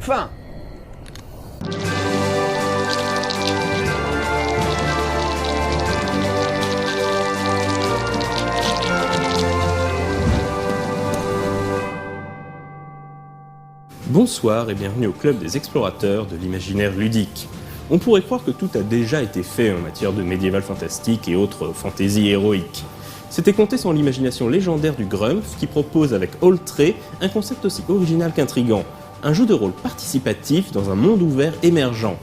enfin! Bonsoir et bienvenue au club des explorateurs de l'imaginaire ludique. On pourrait croire que tout a déjà été fait en matière de médiéval fantastique et autres fantaisies héroïques. C'était compté sans l'imagination légendaire du Grumpf qui propose avec Oltré un concept aussi original qu'intrigant, un jeu de rôle participatif dans un monde ouvert émergent.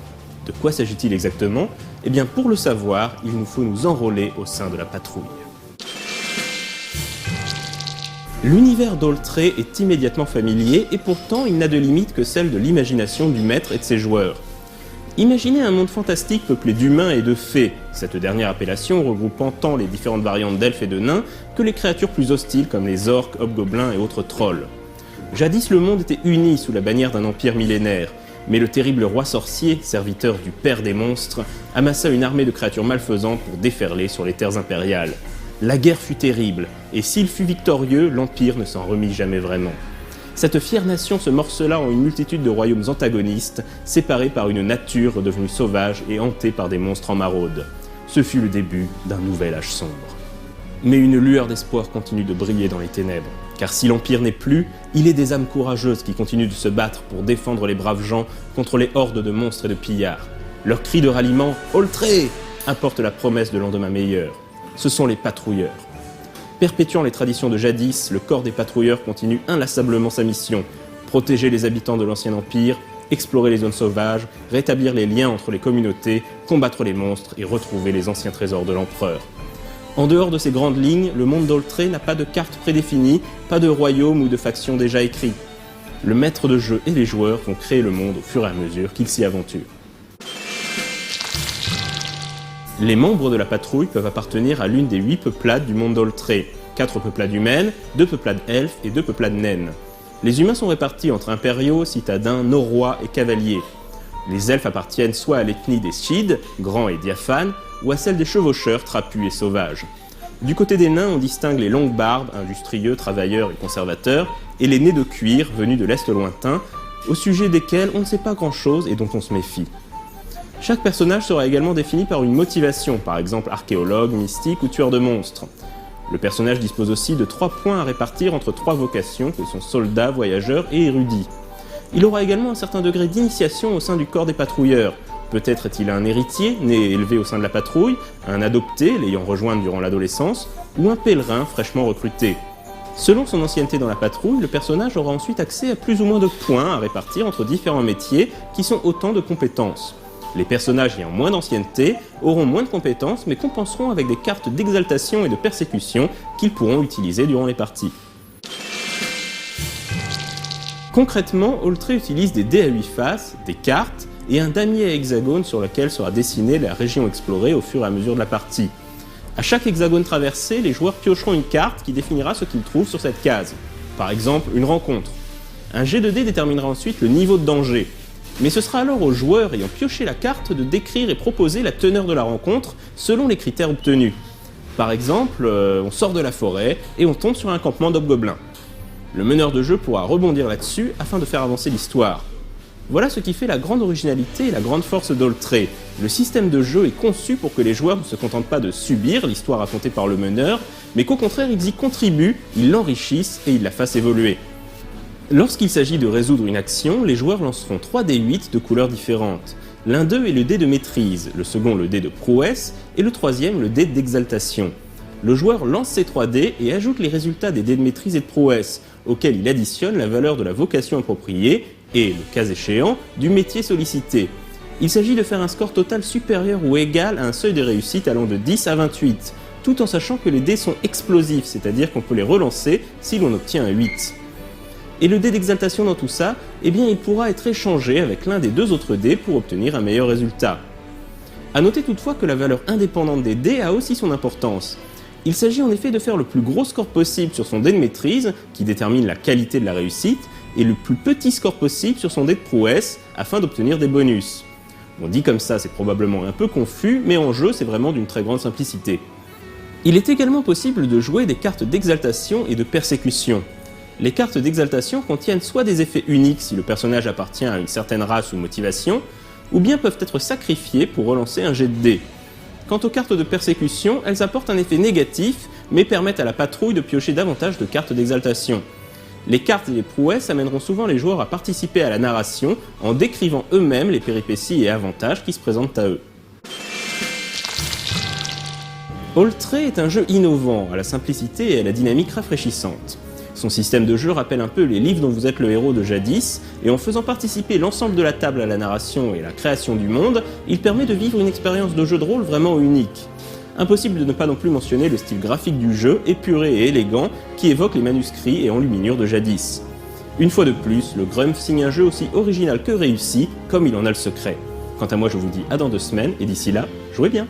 De quoi s'agit-il exactement? Eh bien pour le savoir, il nous faut nous enrôler au sein de la patrouille. L'univers d'Oltré est immédiatement familier et pourtant il n'a de limite que celle de l'imagination du maître et de ses joueurs. Imaginez un monde fantastique peuplé d'humains et de fées, cette dernière appellation regroupant tant les différentes variantes d'elfes et de nains que les créatures plus hostiles comme les orques, hobgoblins et autres trolls. Jadis le monde était uni sous la bannière d'un empire millénaire, mais le terrible roi sorcier, serviteur du père des monstres, amassa une armée de créatures malfaisantes pour déferler sur les terres impériales. La guerre fut terrible, et s'il fut victorieux, l'Empire ne s'en remit jamais vraiment. Cette fière nation se morcela en une multitude de royaumes antagonistes, séparés par une nature devenue sauvage et hantée par des monstres en maraude. Ce fut le début d'un nouvel âge sombre. Mais une lueur d'espoir continue de briller dans les ténèbres, car si l'Empire n'est plus, il est des âmes courageuses qui continuent de se battre pour défendre les braves gens contre les hordes de monstres et de pillards. Leur cri de ralliement « Oltré » apporte la promesse de lendemain meilleur. Ce sont les patrouilleurs. Perpétuant les traditions de jadis, le corps des patrouilleurs continue inlassablement sa mission. Protéger les habitants de l'ancien empire, explorer les zones sauvages, rétablir les liens entre les communautés, combattre les monstres et retrouver les anciens trésors de l'empereur. En dehors de ces grandes lignes, le monde d'Oltré n'a pas de carte prédéfinie, pas de royaume ou de faction déjà écrit. Le maître de jeu et les joueurs vont créer le monde au fur et à mesure qu'ils s'y aventurent. Les membres de la patrouille peuvent appartenir à l'une des 8 peuplades du monde d'Oltré, 4 peuplades humaines, 2 peuplades elfes et 2 peuplades naines. Les humains sont répartis entre impériaux, citadins, norrois et cavaliers. Les elfes appartiennent soit à l'ethnie des Schides, grands et diaphanes, ou à celle des chevaucheurs, trapus et sauvages. Du côté des nains, on distingue les longues barbes, industrieux, travailleurs et conservateurs, et les nez de cuir, venus de l'Est lointain, au sujet desquels on ne sait pas grand-chose et dont on se méfie. Chaque personnage sera également défini par une motivation, par exemple archéologue, mystique ou tueur de monstres. Le personnage dispose aussi de 3 points à répartir entre 3 vocations que sont soldat, voyageur et érudit. Il aura également un certain degré d'initiation au sein du corps des patrouilleurs. Peut-être est-il un héritier, né et élevé au sein de la patrouille, un adopté, l'ayant rejointe durant l'adolescence, ou un pèlerin fraîchement recruté. Selon son ancienneté dans la patrouille, le personnage aura ensuite accès à plus ou moins de points à répartir entre différents métiers qui sont autant de compétences. Les personnages ayant moins d'ancienneté auront moins de compétences mais compenseront avec des cartes d'exaltation et de persécution qu'ils pourront utiliser durant les parties. Concrètement, Oltré utilise des dés à 8 faces, des cartes et un damier à hexagone sur lequel sera dessinée la région explorée au fur et à mesure de la partie. À chaque hexagone traversé, les joueurs piocheront une carte qui définira ce qu'ils trouvent sur cette case. Par exemple, une rencontre. Un jet de dés déterminera ensuite le niveau de danger. Mais ce sera alors aux joueurs ayant pioché la carte de décrire et proposer la teneur de la rencontre selon les critères obtenus. Par exemple, on sort de la forêt et on tombe sur un campement d'hobgoblins. Le meneur de jeu pourra rebondir là-dessus afin de faire avancer l'histoire. Voilà ce qui fait la grande originalité et la grande force d'Oltré. Le système de jeu est conçu pour que les joueurs ne se contentent pas de subir l'histoire racontée par le meneur, mais qu'au contraire ils y contribuent, ils l'enrichissent et ils la fassent évoluer. Lorsqu'il s'agit de résoudre une action, les joueurs lanceront 3 dés 8 de couleurs différentes. L'un d'eux est le dé de maîtrise, le second le dé de prouesse et le troisième le dé d'exaltation. Le joueur lance ces 3 dés et ajoute les résultats des dés de maîtrise et de prouesse, auxquels il additionne la valeur de la vocation appropriée et, le cas échéant, du métier sollicité. Il s'agit de faire un score total supérieur ou égal à un seuil de réussite allant de 10 à 28, tout en sachant que les dés sont explosifs, c'est-à-dire qu'on peut les relancer si l'on obtient un 8. Et le dé d'exaltation dans tout ça, eh bien il pourra être échangé avec l'un des 2 autres dés pour obtenir un meilleur résultat. A noter toutefois que la valeur indépendante des dés a aussi son importance. Il s'agit en effet de faire le plus gros score possible sur son dé de maîtrise, qui détermine la qualité de la réussite, et le plus petit score possible sur son dé de prouesse, afin d'obtenir des bonus. On dit comme ça, c'est probablement un peu confus, mais en jeu c'est vraiment d'une très grande simplicité. Il est également possible de jouer des cartes d'exaltation et de persécution. Les cartes d'exaltation contiennent soit des effets uniques si le personnage appartient à une certaine race ou motivation, ou bien peuvent être sacrifiées pour relancer un jet de dés. Quant aux cartes de persécution, elles apportent un effet négatif, mais permettent à la patrouille de piocher davantage de cartes d'exaltation. Les cartes et les prouesses amèneront souvent les joueurs à participer à la narration en décrivant eux-mêmes les péripéties et avantages qui se présentent à eux. Oltré est un jeu innovant, à la simplicité et à la dynamique rafraîchissante. Son système de jeu rappelle un peu les livres dont vous êtes le héros de jadis, et en faisant participer l'ensemble de la table à la narration et la création du monde, il permet de vivre une expérience de jeu de rôle vraiment unique. Impossible de ne pas non plus mentionner le style graphique du jeu, épuré et élégant, qui évoque les manuscrits et enluminures de jadis. Une fois de plus, le Grumpf signe un jeu aussi original que réussi, comme il en a le secret. Quant à moi, je vous dis à dans 2 semaines, et d'ici là, jouez bien!